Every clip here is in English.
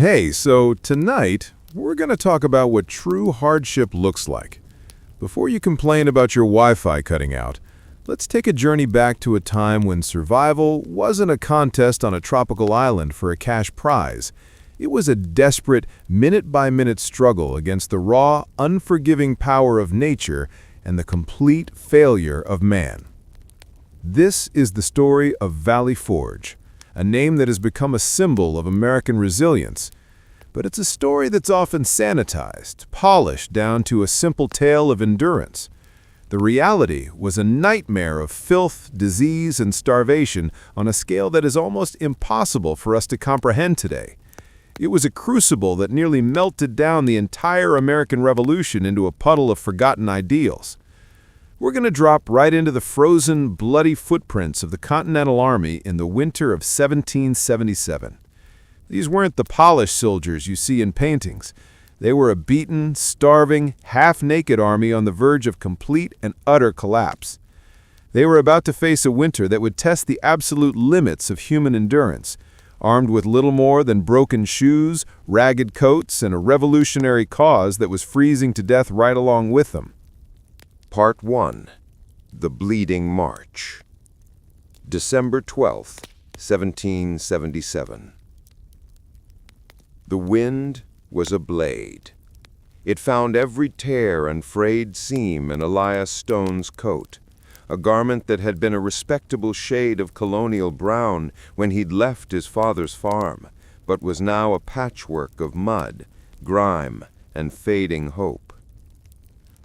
Hey, so tonight, we're going to talk about what true hardship looks like. Before you complain about your Wi-Fi cutting out, let's take a journey back to a time when survival wasn't a contest on a tropical island for a cash prize. It was a desperate, minute-by-minute struggle against the raw, unforgiving power of nature and the complete failure of man. This is the story of Valley Forge, a name that has become a symbol of American resilience. But it's a story that's often sanitized, polished down to a simple tale of endurance. The reality was a nightmare of filth, disease, and starvation on a scale that is almost impossible for us to comprehend today. It was a crucible that nearly melted down the entire American Revolution into a puddle of forgotten ideals. We're going to drop right into the frozen, bloody footprints of the Continental Army in the winter of 1777. These weren't the polished soldiers you see in paintings. They were a beaten, starving, half-naked army on the verge of complete and utter collapse. They were about to face a winter that would test the absolute limits of human endurance, armed with little more than broken shoes, ragged coats, and a revolutionary cause that was freezing to death right along with them. Part 1. The Bleeding March. December 12th, 1777. The wind was a blade. It found every tear and frayed seam in Elias Stone's coat, a garment that had been a respectable shade of colonial brown when he'd left his father's farm, but was now a patchwork of mud, grime, and fading hope.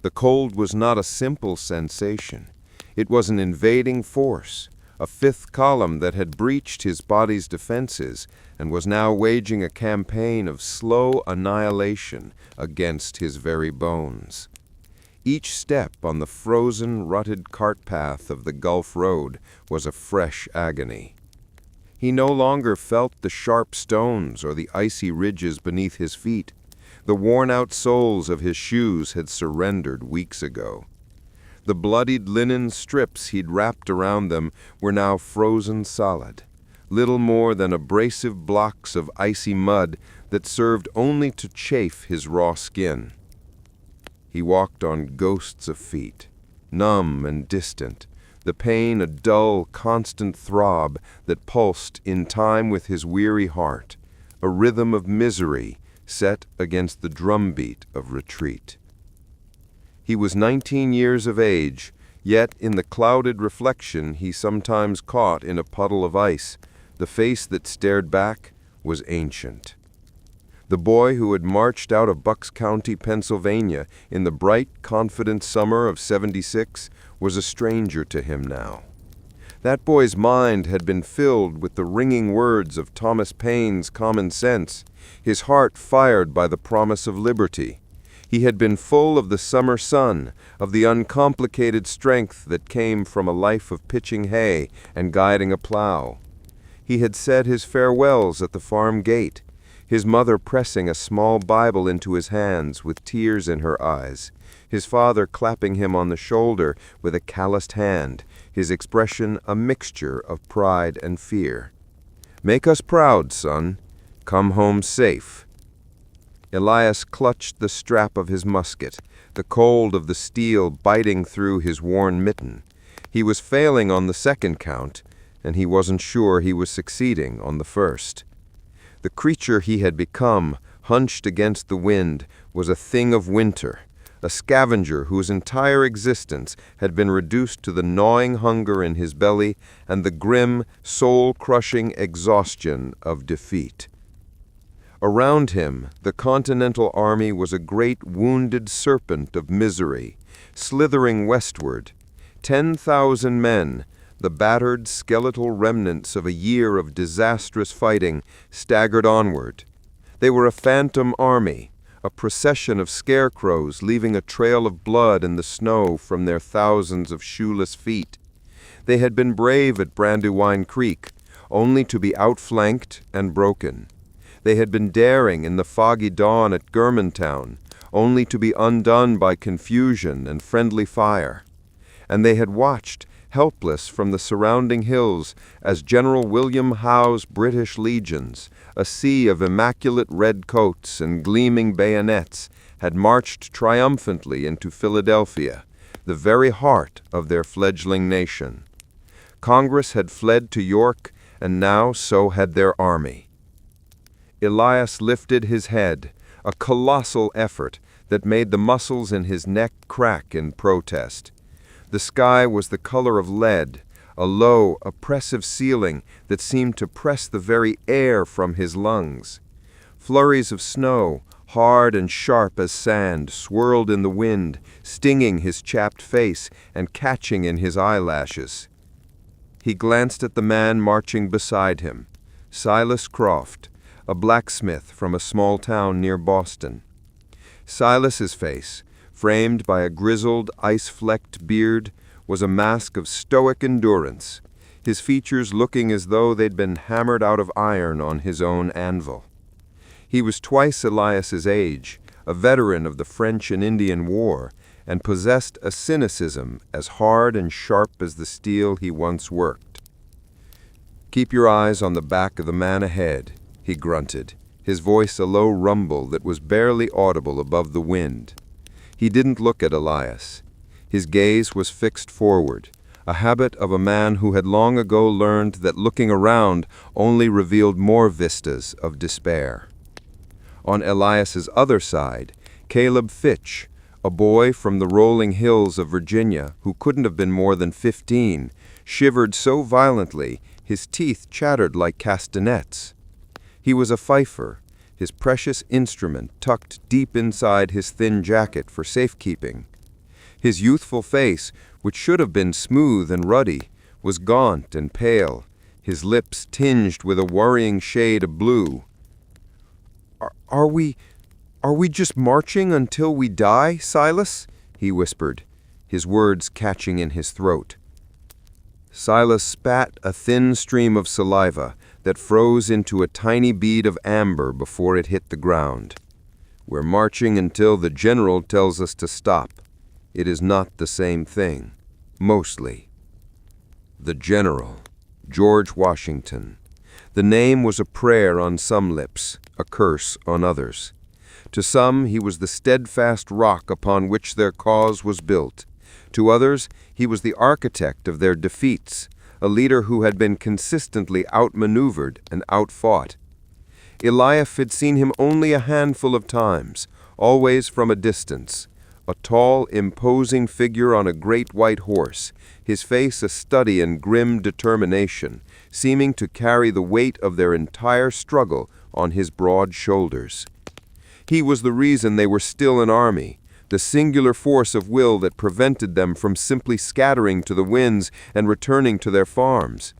The cold was not a simple sensation. It was an invading force, a fifth column that had breached his body's defenses and was now waging a campaign of slow annihilation against his very bones. Each step on the frozen, rutted cart path of the Gulf Road was a fresh agony. He no longer felt the sharp stones or the icy ridges beneath his feet. The worn-out soles of his shoes had surrendered weeks ago. The bloodied linen strips he'd wrapped around them were now frozen solid, little more than abrasive blocks of icy mud that served only to chafe his raw skin. He walked on ghosts of feet, numb and distant, the pain a dull, constant throb that pulsed in time with his weary heart, a rhythm of misery set against the drumbeat of retreat. He was 19 years of age, yet in the clouded reflection he sometimes caught in a puddle of ice, the face that stared back was ancient. The boy who had marched out of Bucks County, Pennsylvania, in the bright, confident summer of '76 was a stranger to him now. That boy's mind had been filled with the ringing words of Thomas Paine's Common Sense, his heart fired by the promise of liberty. He had been full of the summer sun, of the uncomplicated strength that came from a life of pitching hay and guiding a plow. He had said his farewells at the farm gate, his mother pressing a small Bible into his hands with tears in her eyes, his father clapping him on the shoulder with a calloused hand, his expression a mixture of pride and fear. "Make us proud, son. Come home safe." Elias clutched the strap of his musket, the cold of the steel biting through his worn mitten. He was failing on the second count, and he wasn't sure he was succeeding on the first. The creature he had become, hunched against the wind, was a thing of winter, a scavenger whose entire existence had been reduced to the gnawing hunger in his belly and the grim, soul-crushing exhaustion of defeat. Around him, the Continental Army was a great wounded serpent of misery, slithering westward. 10,000 men, the battered, skeletal remnants of a year of disastrous fighting, staggered onward. They were a phantom army, a procession of scarecrows leaving a trail of blood in the snow from their thousands of shoeless feet. They had been brave at Brandywine Creek, only to be outflanked and broken. They had been daring in the foggy dawn at Germantown, only to be undone by confusion and friendly fire. And they had watched helpless from the surrounding hills as General William Howe's British legions, a sea of immaculate red coats and gleaming bayonets, had marched triumphantly into Philadelphia, the very heart of their fledgling nation. Congress had fled to York, and now so had their army. Elias lifted his head, a colossal effort that made the muscles in his neck crack in protest. The sky was the color of lead, a low, oppressive ceiling that seemed to press the very air from his lungs. Flurries of snow, hard and sharp as sand, swirled in the wind, stinging his chapped face and catching in his eyelashes. He glanced at the man marching beside him, Silas Croft, a blacksmith from a small town near Boston. Silas's face, framed by a grizzled, ice-flecked beard, was a mask of stoic endurance, his features looking as though they'd been hammered out of iron on his own anvil. He was twice Elias's age, a veteran of the French and Indian War, and possessed a cynicism as hard and sharp as the steel he once worked. "Keep your eyes on the back of the man ahead," he grunted, his voice a low rumble that was barely audible above the wind. He didn't look at Elias. His gaze was fixed forward, a habit of a man who had long ago learned that looking around only revealed more vistas of despair. On Elias's other side, Caleb Fitch, a boy from the rolling hills of Virginia who couldn't have been more than 15, shivered so violently his teeth chattered like castanets. He was a fifer, his precious instrument tucked deep inside his thin jacket for safekeeping. His youthful face, which should have been smooth and ruddy, was gaunt and pale, his lips tinged with a worrying shade of blue. Are we just marching until we die, Silas?" he whispered, his words catching in his throat. Silas spat a thin stream of saliva that froze into a tiny bead of amber before it hit the ground. "We're marching until the general tells us to stop. It is not the same thing. Mostly." The general, George Washington. The name was a prayer on some lips, a curse on others. To some, he was the steadfast rock upon which their cause was built. To others, he was the architect of their defeats, a leader who had been consistently outmaneuvered and outfought. Elias had seen him only a handful of times, always from a distance. A tall, imposing figure on a great white horse, his face a study in grim determination, seeming to carry the weight of their entire struggle on his broad shoulders. He was the reason they were still an army, the singular force of will that prevented them from simply scattering to the winds and returning to their farms.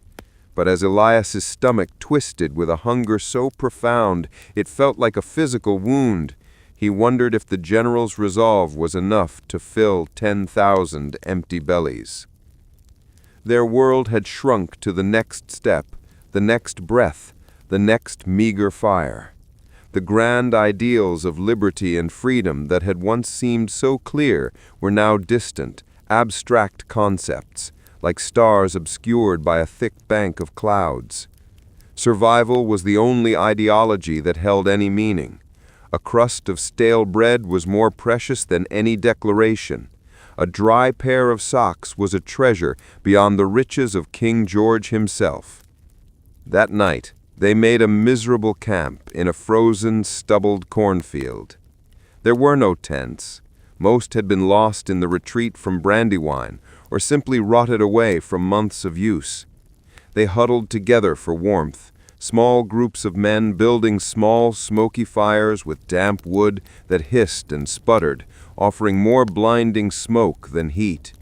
But as Elias's stomach twisted with a hunger so profound it felt like a physical wound, he wondered if the general's resolve was enough to fill 10,000 empty bellies. Their world had shrunk to the next step, the next breath, the next meager fire. The grand ideals of liberty and freedom that had once seemed so clear were now distant, abstract concepts, like stars obscured by a thick bank of clouds. Survival was the only ideology that held any meaning. A crust of stale bread was more precious than any declaration. A dry pair of socks was a treasure beyond the riches of King George himself. That night, they made a miserable camp in a frozen, stubbled cornfield. There were no tents. Most had been lost in the retreat from Brandywine or simply rotted away from months of use. They huddled together for warmth, small groups of men building small, smoky fires with damp wood that hissed and sputtered, offering more blinding smoke than heat.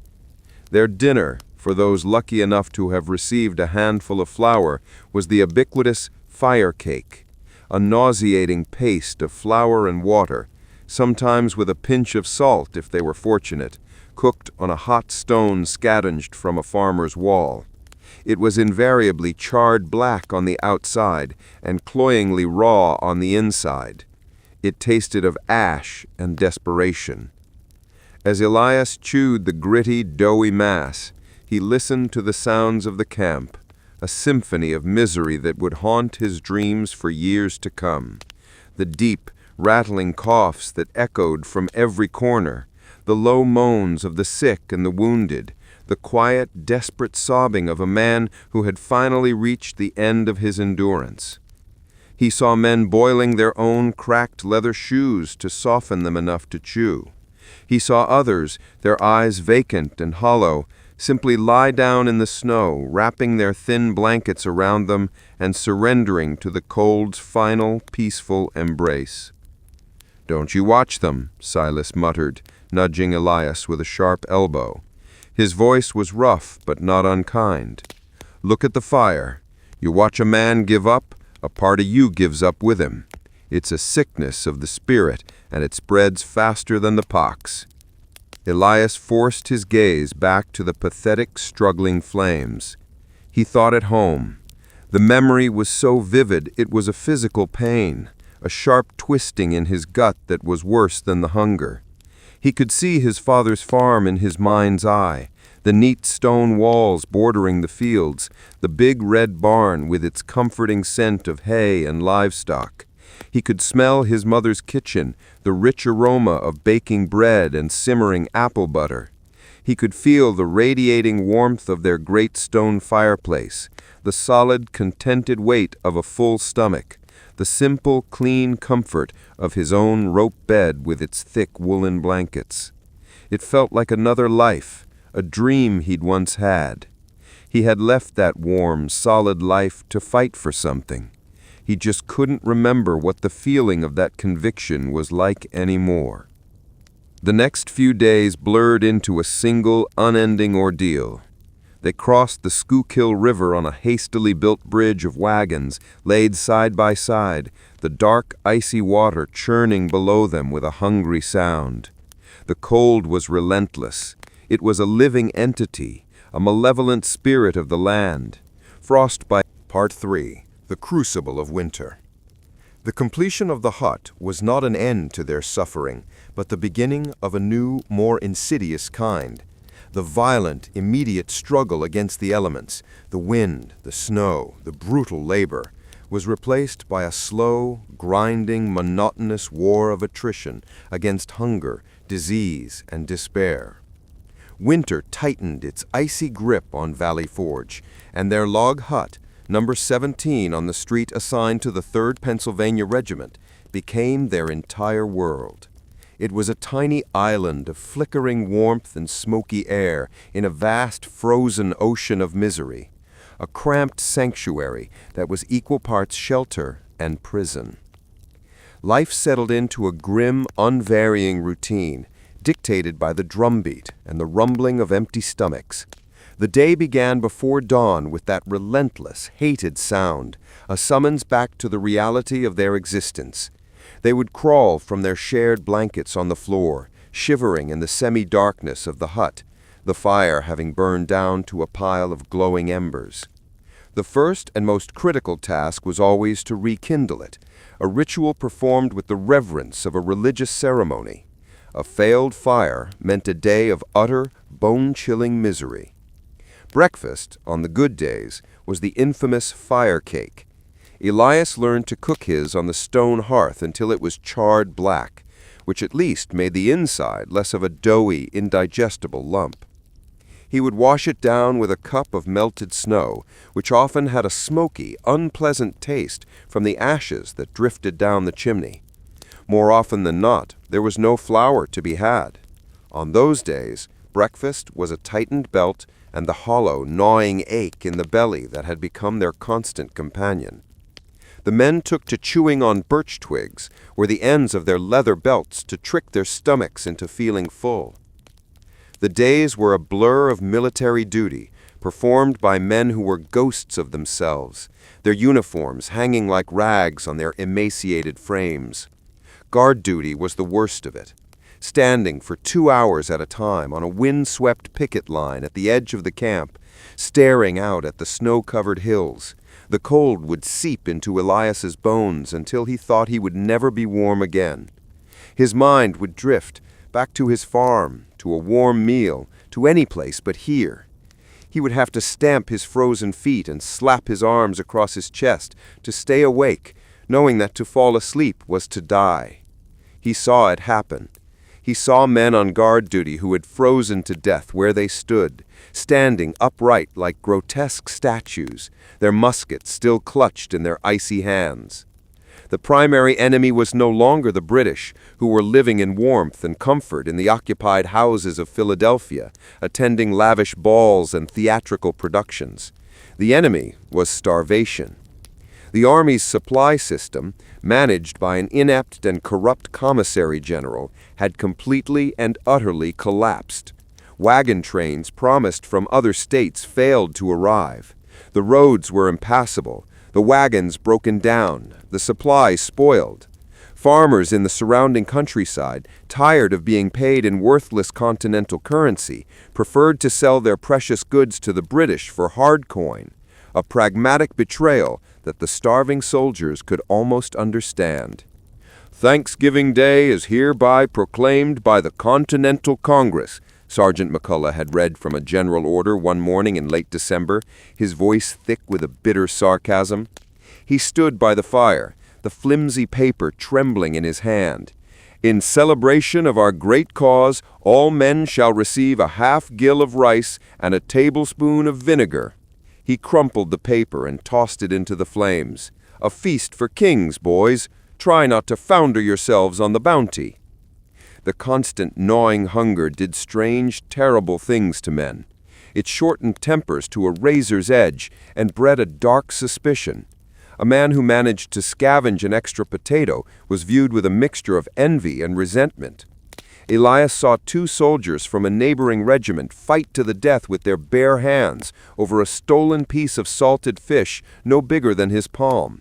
Their dinner, for those lucky enough to have received a handful of flour, was the ubiquitous fire cake, a nauseating paste of flour and water, sometimes with a pinch of salt if they were fortunate, cooked on a hot stone scavenged from a farmer's wall. It was invariably charred black on the outside and cloyingly raw on the inside. It tasted of ash and desperation. As Elias chewed the gritty, doughy mass, he listened to the sounds of the camp, a symphony of misery that would haunt his dreams for years to come. The deep, rattling coughs that echoed from every corner, the low moans of the sick and the wounded, the quiet, desperate sobbing of a man who had finally reached the end of his endurance. He saw men boiling their own cracked leather shoes to soften them enough to chew. He saw others, their eyes vacant and hollow, simply lie down in the snow, wrapping their thin blankets around them and surrendering to the cold's final, peaceful embrace. "Don't you watch them," Silas muttered, nudging Elias with a sharp elbow. His voice was rough but not unkind. "Look at the fire. You watch a man give up, a part of you gives up with him. It's a sickness of the spirit, and it spreads faster than the pox." Elias forced his gaze back to the pathetic, struggling flames. He thought at home. The memory was so vivid it was a physical pain, a sharp twisting in his gut that was worse than the hunger. He could see his father's farm in his mind's eye, the neat stone walls bordering the fields, the big red barn with its comforting scent of hay and livestock. He could smell his mother's kitchen, the rich aroma of baking bread and simmering apple butter. He could feel the radiating warmth of their great stone fireplace, the solid, contented weight of a full stomach, the simple, clean comfort of his own rope bed with its thick woolen blankets. It felt like another life, a dream he'd once had. He had left that warm, solid life to fight for something. He just couldn't remember what the feeling of that conviction was like anymore. The next few days blurred into a single, unending ordeal. They crossed the Schuylkill River on a hastily built bridge of wagons laid side by side, the dark, icy water churning below them with a hungry sound. The cold was relentless. It was a living entity, a malevolent spirit of the land. Frostbite. Part 3. The Crucible of Winter. The completion of the hut was not an end to their suffering, but the beginning of a new, more insidious kind. The violent, immediate struggle against the elements, the wind, the snow, the brutal labor, was replaced by a slow, grinding, monotonous war of attrition against hunger, disease, and despair. Winter tightened its icy grip on Valley Forge, and their log hut, number 17 on the street assigned to the 3rd Pennsylvania Regiment, became their entire world. It was a tiny island of flickering warmth and smoky air in a vast frozen ocean of misery, a cramped sanctuary that was equal parts shelter and prison. Life settled into a grim, unvarying routine, dictated by the drumbeat and the rumbling of empty stomachs. The day began before dawn with that relentless, hated sound, a summons back to the reality of their existence. They would crawl from their shared blankets on the floor, shivering in the semi-darkness of the hut, the fire having burned down to a pile of glowing embers. The first and most critical task was always to rekindle it, a ritual performed with the reverence of a religious ceremony. A failed fire meant a day of utter, bone-chilling misery. Breakfast, on the good days, was the infamous fire cake. Elias learned to cook his on the stone hearth until it was charred black, which at least made the inside less of a doughy, indigestible lump. He would wash it down with a cup of melted snow, which often had a smoky, unpleasant taste from the ashes that drifted down the chimney. More often than not, there was no flour to be had. On those days, breakfast was a tightened belt and the hollow, gnawing ache in the belly that had become their constant companion. The men took to chewing on birch twigs or the ends of their leather belts to trick their stomachs into feeling full. The days were a blur of military duty, performed by men who were ghosts of themselves, their uniforms hanging like rags on their emaciated frames. Guard duty was the worst of it. Standing for 2 hours at a time on a wind-swept picket line at the edge of the camp, staring out at the snow-covered hills, the cold would seep into Elias's bones until he thought he would never be warm again. His mind would drift back to his farm, to a warm meal, to any place but here. He would have to stamp his frozen feet and slap his arms across his chest to stay awake, knowing that to fall asleep was to die. He saw it happen. He saw men on guard duty who had frozen to death where they stood, standing upright like grotesque statues, their muskets still clutched in their icy hands. The primary enemy was no longer the British, who were living in warmth and comfort in the occupied houses of Philadelphia, attending lavish balls and theatrical productions. The enemy was starvation. The Army's supply system, managed by an inept and corrupt commissary general, had completely and utterly collapsed. Wagon trains promised from other states failed to arrive. The roads were impassable, the wagons broken down, the supplies spoiled. Farmers in the surrounding countryside, tired of being paid in worthless continental currency, preferred to sell their precious goods to the British for hard coin, a pragmatic betrayal that the starving soldiers could almost understand. "Thanksgiving Day is hereby proclaimed by the Continental Congress," Sergeant McCullough had read from a general order one morning in late December, his voice thick with a bitter sarcasm. He stood by the fire, the flimsy paper trembling in his hand. "In celebration of our great cause, all men shall receive a half-gill of rice and a tablespoon of vinegar." He crumpled the paper and tossed it into the flames. "A feast for kings, boys. Try not to founder yourselves on the bounty." The constant gnawing hunger did strange, terrible things to men. It shortened tempers to a razor's edge and bred a dark suspicion. A man who managed to scavenge an extra potato was viewed with a mixture of envy and resentment. Elias saw two soldiers from a neighboring regiment fight to the death with their bare hands over a stolen piece of salted fish no bigger than his palm.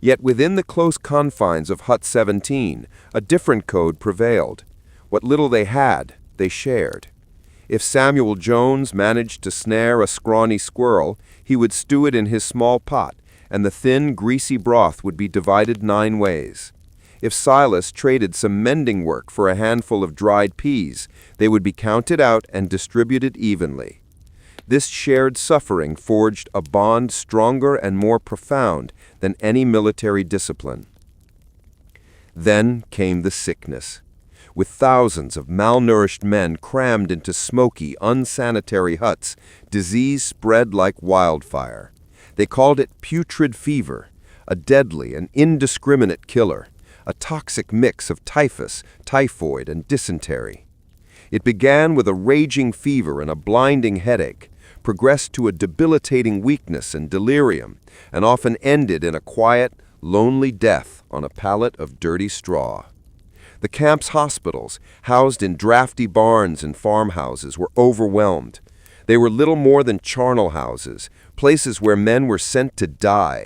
Yet within the close confines of Hut 17, a different code prevailed. What little they had, they shared. If Samuel Jones managed to snare a scrawny squirrel, he would stew it in his small pot, and the thin, greasy broth would be divided 9 ways. If Silas traded some mending work for a handful of dried peas, they would be counted out and distributed evenly. This shared suffering forged a bond stronger and more profound than any military discipline. Then came the sickness. With thousands of malnourished men crammed into smoky, unsanitary huts, disease spread like wildfire. They called it putrid fever, a deadly and indiscriminate killer, a toxic mix of typhus, typhoid, and dysentery. It began with a raging fever and a blinding headache, progressed to a debilitating weakness and delirium, and often ended in a quiet, lonely death on a pallet of dirty straw. The camp's hospitals, housed in drafty barns and farmhouses, were overwhelmed. They were little more than charnel houses, places where men were sent to die,